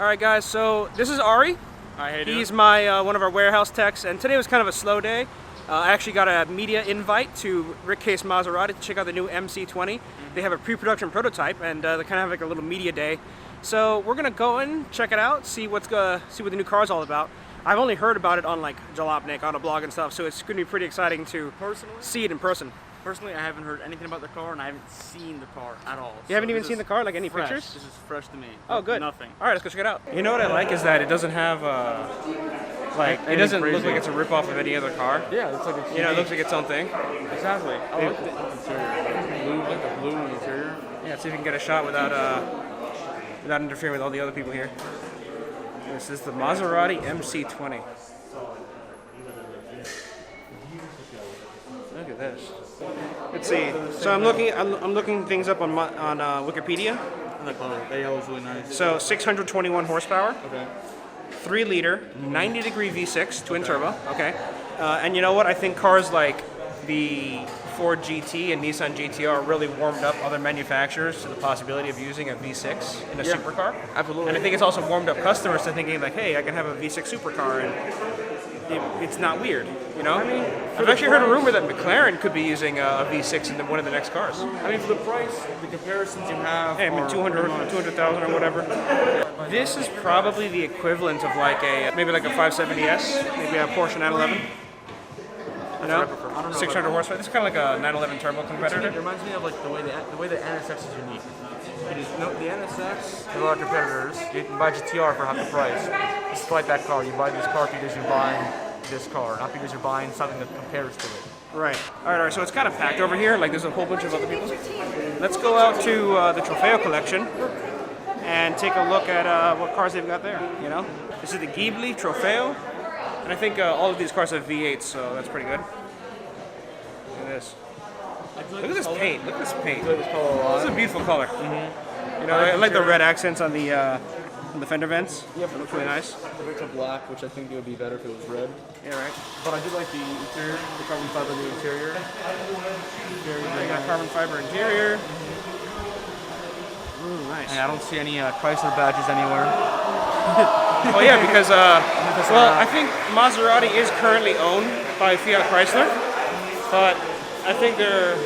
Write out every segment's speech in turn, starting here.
All right, guys. So this is Ari. Hi, how you doing? He's my one of our warehouse techs, and today was kind of a slow day. I actually got a media invite to Rick Case Maserati to check out the new MC20. They have a pre-production prototype, and they kind of have like a little media day. So we're gonna go in, check it out, see what the new car is all about. I've only heard about it on like Jalopnik, on a blog and stuff, so it's gonna be pretty exciting to see it in person. Personally, I haven't heard anything about the car, and I haven't seen the car at all. You haven't even seen the car, like any fresh. pictures? This is fresh to me. Oh, good. Nothing. All right, let's go check it out. You know what I like is that it doesn't have it doesn't look like it's a rip-off of any other car. Yeah, it looks like it's it looks like its own thing. Exactly. I like the interior. Blue, like the blue in the interior. Yeah, let's see if we can get a shot without interfering with all the other people here. This is the Maserati MC20. Look at this. Let's see. So I'm looking things up on Wikipedia. The yellow's really nice. So 621 horsepower. Okay. 3 liter, 90 degree V6 twin turbo. Okay. And you know what? I think cars like the Ford GT and Nissan GTR really warmed up other manufacturers to the possibility of using a V6 in a supercar. Absolutely. And I think it's also warmed up customers to thinking like, hey, I can have a V6 supercar and it's not weird, you know? I mean, I've actually heard a rumor that McLaren could be using a V6 in one of the next cars. I mean, for the price, the comparisons you have. Hey, I mean, 200,000 or whatever. This is probably the equivalent of like maybe like a 570S, maybe a Porsche 911. You know, 600 horsepower. This is kind of like a 911 turbo competitor. It reminds me of like the way the NSX is unique. Because the NSX, there are competitors. You can buy GTR for half the price. Despite that car, you buy this car because you're buying this car, not because you're buying something that compares to it. Right. All right. So it's kind of packed over here. Like there's a whole bunch of other people. Let's go out to the Trofeo collection and take a look at what cars they've got there. You know, this is the Ghibli Trofeo, and I think all of these cars have V8s, so that's pretty good. Look at this. Look at this paint. Look at this paint. This color a lot. This is a beautiful color. You know, I like the red accents on the fender vents. Yep, it looks really nice. The bits of black, which I think it would be better if it was red. Yeah, right. But I do like the interior, the carbon fiber in the interior. Very got carbon fiber interior. Ooh, nice. And I don't see any Chrysler badges anywhere. Oh yeah, because well, I think Maserati is currently owned by Fiat Chrysler, but I think they're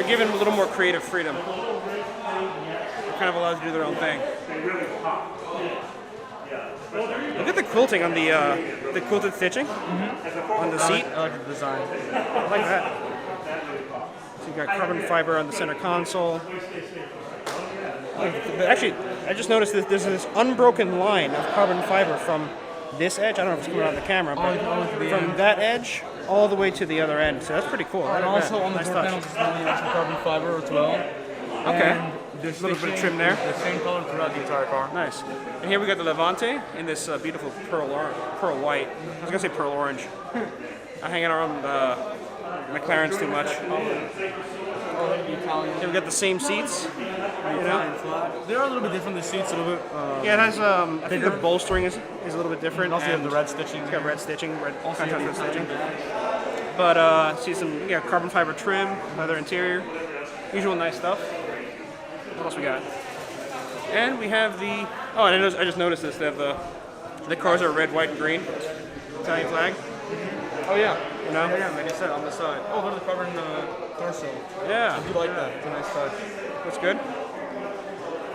given a little more creative freedom. They're kind of allowed to do their own thing. Look at the quilting on the quilted stitching on the seat. I like the design. I like that. So you got carbon fiber on the center console. Actually, I just noticed that there's this unbroken line of carbon fiber from this edge. I don't know if it's coming out of the camera, but from that edge all the way to the other end. So that's pretty cool. And also on the door panels, it's carbon fiber as well. Okay. And a little bit of trim there. The same color throughout the entire car. Nice. And here we got the Levante in this beautiful pearl white. I was gonna say pearl orange. I'm hanging around McLaren's too much. Here we got the same seats. You know? They're a little bit different. The seats a little bit. Yeah, it has. I think the bolstering is a little bit different. Also, you have the red stitching. It's got red stitching, contrast red stitching. But see some carbon fiber trim, leather interior, usual nice stuff. What else we got? And we have the. Oh, and I just noticed this. They have the cars are red, white, and green. Italian flag. Oh yeah. You know? Yeah, like I said, on the side. Oh, look at the carbon torso. Yeah. I do like that. It's a nice touch. That's good.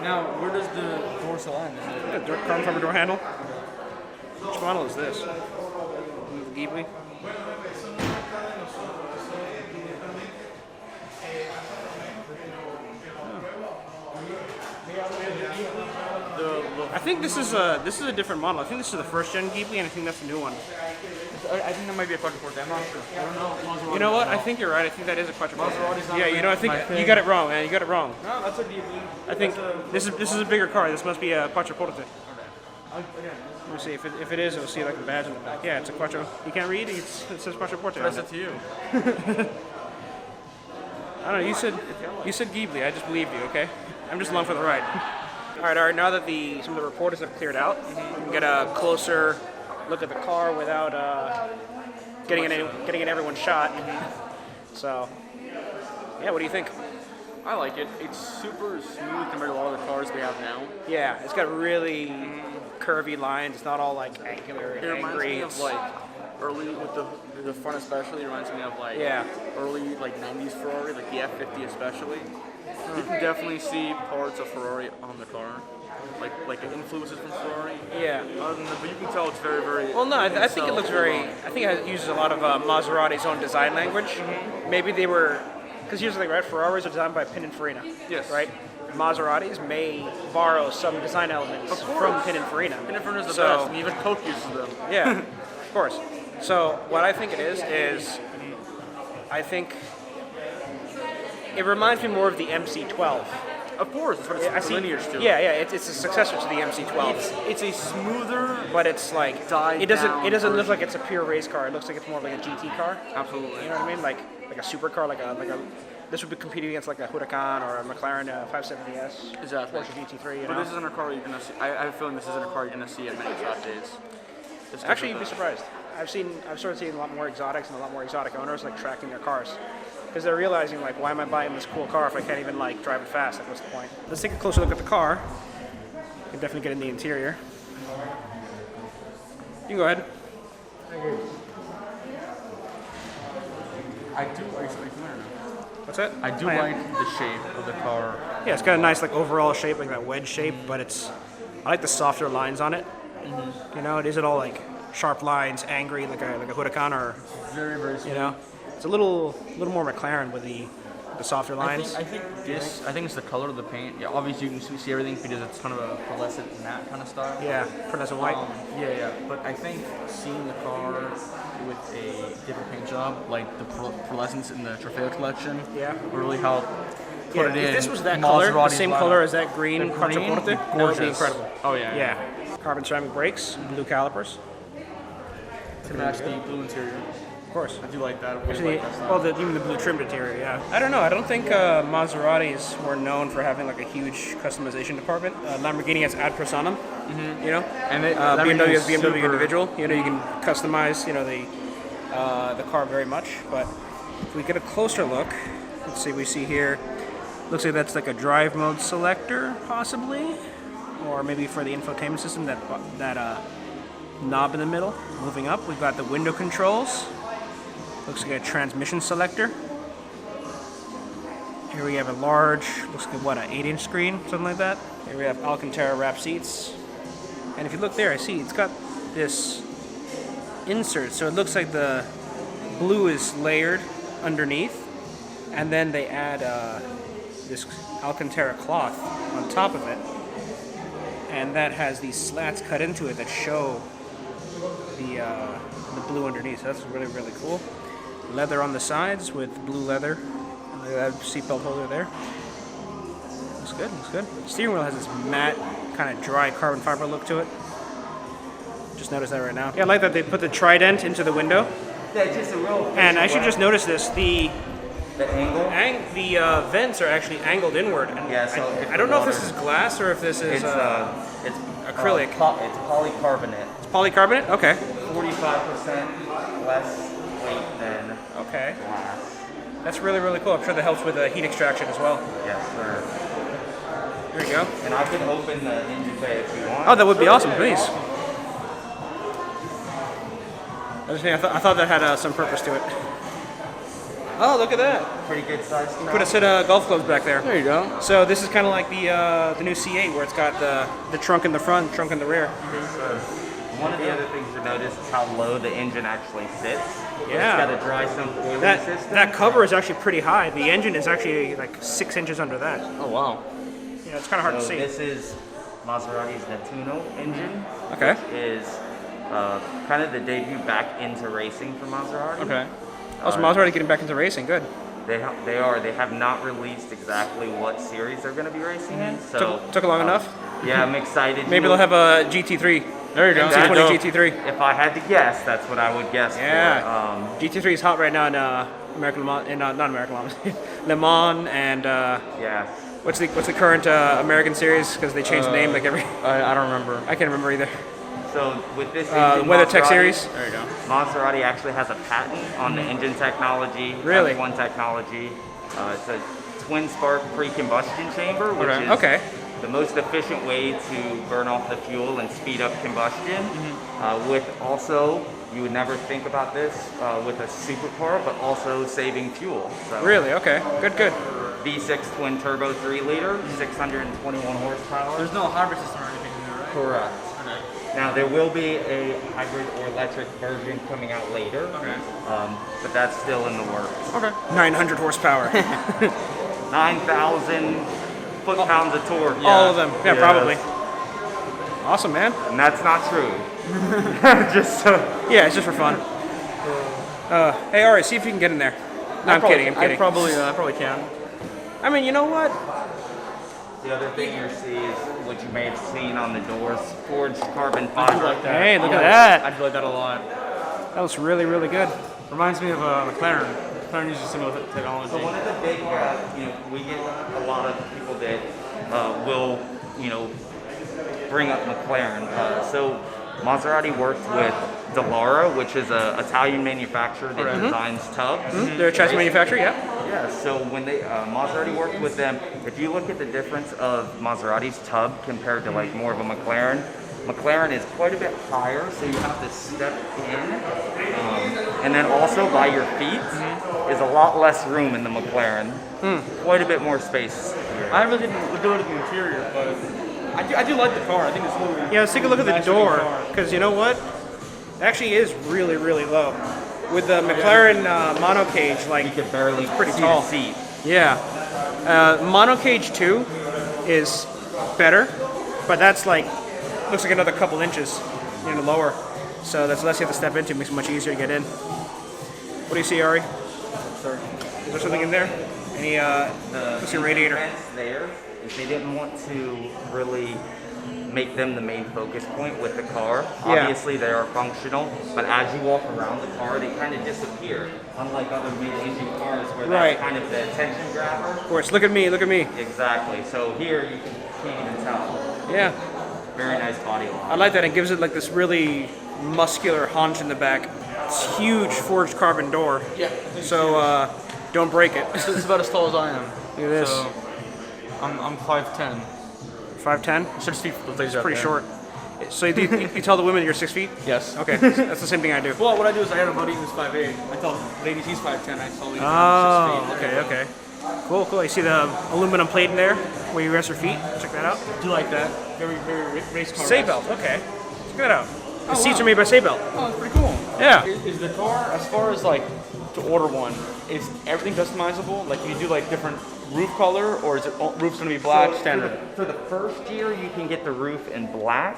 Now, where does the torso end? Is it Carbon fiber door handle. Which model is this? Ghibli. I think this is a different model. I think this is the first gen Ghibli, and I think that's the new one. I think that might be a quadruporte. I'm not sure. I don't know. You know what? I think you're right. I think that is a quadruporte. Yeah, you know, I think you got it wrong, man. You got it wrong. No, that's a Ghibli. I think this is a bigger car. This must be a quattroporte. Okay. Let me see if it is. It'll see like the badge in the back. Yeah, it's a quattro. You can't read. It says quattroporte. I said to you. I don't know. You said Ghibli. I just believed you. Okay. I'm just along for the ride. All right. Now that some of the reporters have cleared out, we can get a closer look at the car without getting in everyone's shot. So, yeah, what do you think? I like it. It's super smooth compared to a lot of the cars we have now. Yeah, it's got really curvy lines. It's not all like angular and It reminds angry. me of like early with the front especially. It reminds me of like early like 90s Ferrari, like the F50 especially. You can definitely see parts of Ferrari on the car, like influences from Ferrari. Yeah. But you can tell it's very, very. Well, no, I think it looks very. I think it uses a lot of Maserati's own design language. Maybe they were, because here's the thing, right? Ferraris are designed by Pininfarina. Yes. Right. Maseratis may borrow some design elements from Pininfarina. Pininfarina's the best, and even Coke uses them. Yeah, of course. So what I think it is I think it reminds me more of the MC12. Of course, that's what it's lineage to. Yeah, it's a successor to the MC12. It's a smoother, but it's like it doesn't look like it's a pure race car. It looks like it's more like a GT car. Absolutely. You know what I mean? Like a supercar, like a this would be competing against like a Huracan or a McLaren 570S. Exactly. Porsche GT3. You but know? this isn't a car you're gonna see. I have a feeling this isn't a car you're gonna see at many track days. Actually, you'd be surprised. I've started seeing a lot more exotics and a lot more exotic owners like tracking their cars. Because they're realizing, like, why am I buying this cool car if I can't even, like, drive it fast? Like, what's the point? Let's take a closer look at the car. You can definitely get in the interior. You can go ahead. I do. What's that? I do like the shape of the car. Yeah, it's got a nice, like, overall shape, like that wedge shape, but I like the softer lines on it. You know, it isn't all, like, sharp lines, angry, like a Huracan or, Very, very smooth. you know. It's a little more McLaren with the softer lines. I think it's the color of the paint. Yeah, obviously you can see everything because it's kind of a pearlescent matte kind of style. Yeah, pearlescent white. Yeah. But I think seeing the car with a different paint job, like the pearlescence in the Trofeo collection, really helped put it in. If this was that color, the same lineup. color as that green Quattroporte, that would be incredible. Oh yeah. Yeah. Carbon ceramic brakes, blue calipers. To match the blue interior. Of course. I do like that. Actually, even the blue trimmed interior, yeah. I don't know. I don't think Maseratis were known for having like a huge customization department. Lamborghini has ad personam, you know, and BMW has BMW individual. You know, you can customize, you know, the car very much. But if we get a closer look, let's see. We see here. Looks like that's like a drive mode selector, possibly, or maybe for the infotainment system. That knob in the middle. Moving up, we've got the window controls. Looks like a transmission selector. Here we have a large, looks like what, an 8-inch screen, something like that. Here we have Alcantara wrap seats. And if you look there, I see it's got this insert, so it looks like the blue is layered underneath, and then they add this Alcantara cloth on top of it, and that has these slats cut into it that show the blue underneath. So that's really, really cool. Leather on the sides with blue leather. And that seatbelt holder there. Looks good, looks good. Steering wheel has this matte, kind of dry carbon fiber look to it. Just noticed that right now. Yeah, I like that they put the trident into the window. Yeah, just a real. And I should just notice this. The angle. The vents are actually angled inward. And Yeah, so I don't know if this is glass or if this is It's acrylic. It's polycarbonate. It's polycarbonate? Okay. 45% less weight than Okay. glass. That's really, really cool. I'm sure that helps with heat extraction as well. Yes, sir. There you go. And I can open the engine bay if you want. Oh, that would be awesome, please. I thought that had some purpose to it. Oh, look at that. Pretty good size. Put a set of golf clubs back there. There you go. So this is kind of like the new C8 where it's got the trunk in the front, trunk in the rear. One of the other things to notice is how low the engine actually sits. Yeah. It's got a dry sump cooling system. That cover is actually pretty high. The engine is actually like 6 inches under that. Oh wow. You know, it's kind of hard to see. This is Maserati's Nettuno engine. Okay. Which is kind of the debut back into racing for Maserati. Okay. Also, Maserati getting back into racing. Good. They are. They have not released exactly what series they're going to be racing in. So Took long enough. Yeah, I'm excited. Maybe they'll have a GT3. There you go. MC20 GT3. If I had to guess, that's what I would guess. Yeah. For. GT3 is hot right now in American Le Mans, not American Le Mans, Le Mans, and Yeah. what's the current American series? Because they changed the name like every. I don't remember. I can't remember either. So with this engine, WeatherTech Maserati- series. There you go. Maserati actually has a patent on the engine technology. Really? F1 technology. It's a twin spark pre-combustion chamber, which is Okay. the most efficient way to burn off the fuel and speed up combustion. With also, you would never think about this with a supercar, but also saving fuel. So Really? Okay. Good. V6 twin turbo 3 liter, 621 horsepower. There's no hybrid system or anything in there, right? Correct. Okay. Now there will be a hybrid or electric version coming out later, Okay. but that's still in the works. Okay. 900 horsepower. 9,000 foot-pounds of torque. All of them. Yeah, Yes. probably. Awesome, man. And that's not true. Just so. Yeah, it's just for fun. Hey, Ari, see if you can get in there. No, I'm kidding. I probably can. I mean, you know what? The other thing you see is what you may have seen on the doors, forged carbon I do fiber. like that. Hey, look at I that. do like that a lot. That was really, really good. Reminds me of McLaren. McLaren uses similar technology. So one of the big, we get a lot of people that will, bring up McLaren. So Maserati worked with Dallara, which is an Italian manufacturer that designs tubs. They're a chassis manufacturer, yeah. Yeah, so when they Maserati worked with them, if you look at the difference of Maserati's tub compared to like more of a McLaren, McLaren is quite a bit higher, so you have to step in, and then also by your feet is a lot less room in the McLaren. Quite a bit more space here. I really didn't go to the interior, but I do like the car. I think it's really Yeah, let's take a look at the nice door, looking car. because you know what? It actually is really, really low. With the McLaren monocage, like, You could barely pretty see tall. the seat. yeah. Monocage 2 is better, but that's like, looks like another couple inches, lower. So that's less you have to step into, makes it much easier to get in. What do you see, Ari? Sorry. Is there something in there? Any, what's your radiator? Fence there is they didn't want to really make them the main focus point with the car. Yeah. Obviously they are functional, but as you walk around the car, they kind of disappear. Unlike other mid-engine cars where Right. that's kind of the attention grabber. Of course, look at me. Exactly. So here you can't even tell. Yeah, Very nice body line. I like that. It gives it like this really muscular haunch in the back. It's huge forged carbon door, Yeah. so don't break it. It's about as tall as I am. Look at this. So I'm 5'10". 5'10". 6 feet. Pretty short. So you tell the women you're 6 feet? Yes. Okay, that's the same thing I do. Well, what I do is I have a buddy who's 5'8". I tell ladies he's 5'10". I tell ladies Oh, I'm 6 feet. okay. Cool. You see the aluminum plate in there where you rest your feet? Check that out. Do you like that? Very, very race car. Saybelt, okay. Check that out. The seats wow. are made by Saybelt. Oh, that's pretty cool. Yeah. Is the car, as far as like to order one, is everything customizable? Like you do like different roof color, or is it roof's gonna be black So standard? For the first year, you can get the roof in black,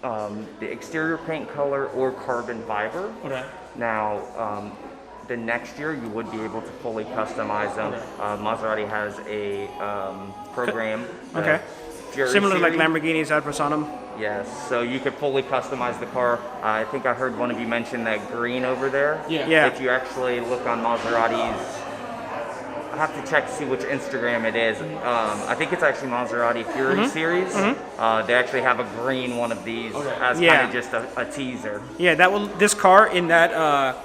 the exterior paint color, or carbon fiber. Okay. Now, the next year, you would be able to fully customize them. Maserati has a program. the Okay. Fury Similar to like series. Lamborghinis had Personum. Yes, so you could fully customize the car. I think I heard one of you mention that green over there. Yeah. If you actually look on Maserati's, I have to check to see which Instagram it is. I think it's actually Maserati Fury series. They actually have a green one of these as Yeah. kind of just a teaser. Yeah, this car in that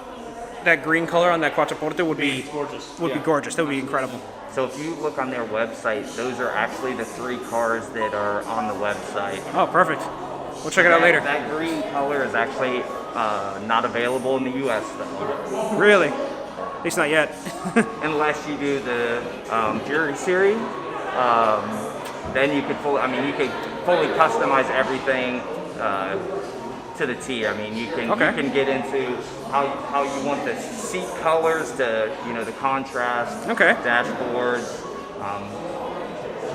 green color on that Quattroporte would be Gorgeous. be gorgeous. That would be incredible. So if you look on their website, those are actually the 3 cars that are on the website. Oh, perfect. We'll check it out later. That green color is actually not available in the U.S. though. Really? At least not yet. Unless you do the Fury series, then you could you could fully customize everything to the T. I mean, you can get into how you want the seat colors to the contrast, Okay. dashboards.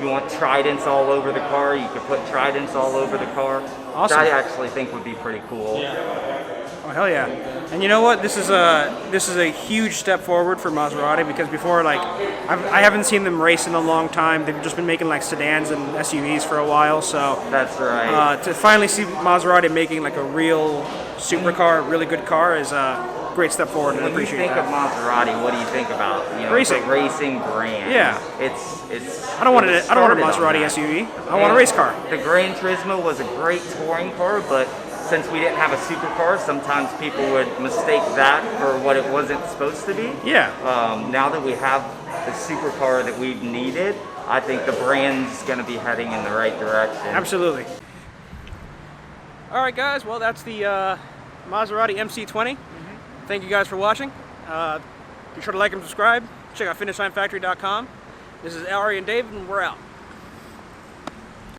You want tridents all over the car, you could put tridents all over the car. Awesome. Which I actually think would be pretty cool. Oh hell yeah! And you know what? This is a huge step forward for Maserati, because before, like, I haven't seen them race in a long time. They've just been making like sedans and SUVs for a while. So That's right. to finally see Maserati making like a real supercar, really good car, is a great step forward, and I When you appreciate think that. of Maserati, what do you think about? Racing. It's a racing brand. Yeah. It's. I don't want a started on Maserati that. SUV. I want a race car. The Gran Turismo was a great touring car, but since we didn't have a supercar, sometimes people would mistake that for what it wasn't supposed to be. Yeah. Now that we have the supercar that we've needed, I think the brand's going to be heading in the right direction. Absolutely. All right, guys. Well, that's the Maserati MC20. Thank you guys for watching. Be sure to like and subscribe. Check out finishlinefactory.com. This is Ari and David, and we're out.